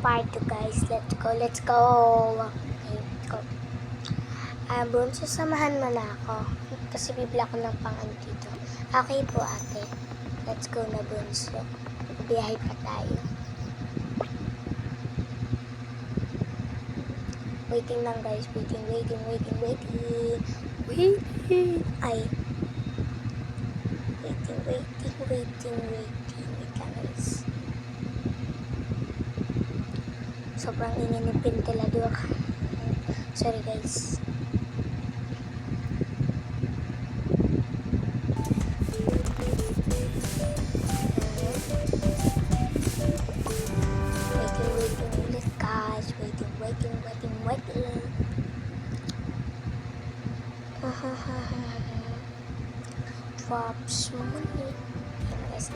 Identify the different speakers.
Speaker 1: part 2 guys. Let's go. Okay, go. Bunso, samahan mo na ako. Kasi bibila ko ng pang-ano dito. Okay po ate. Let's go na bunso. Biyahe pa tayo. Waiting lang guys. Waiting. Ay. Waiting. Wait lang guys. Sobrang ingin ng ventilador. Sorry guys. Waiting ulit guys. Waiting. Drops money. Ayan guys,